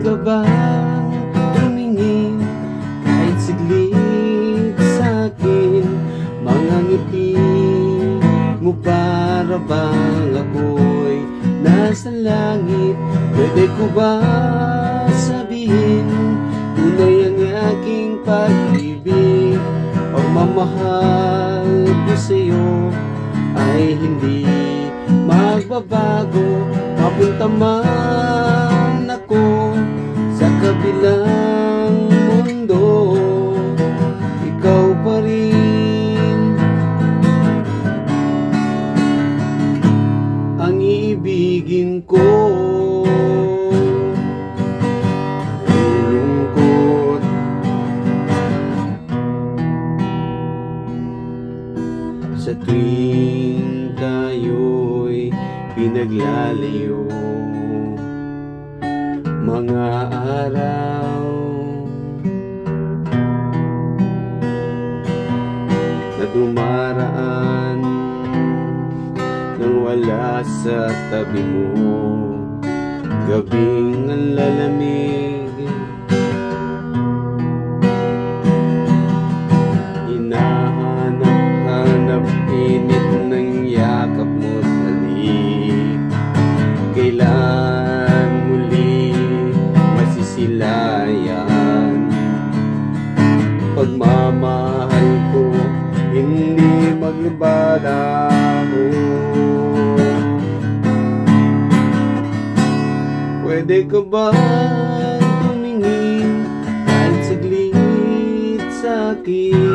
ka bang tumingin kahit saglit sa'kin? Mga ngiti mo para bang ako'y nasa langit. Pwede ko ba sabihin tunay ang aking pag-ibig? Pagmamahal ko sa'yo ay hindi magbabago. Mapunta man ako sa kabilang mundo, ikaw pa rin ang iibigin ko. Lungkot sa tuwing tayo'y pinaglalayo, mga araw na dumaraan nang wala sa tabi mo, gabing ang lalamig, hinahanap-hanap init ng yakap mo sa lig. Kailan muli masisilayan? Pagmamahal ko hindi magbalaho. Pwede ka ba tumingin kahit saglit sa'kin?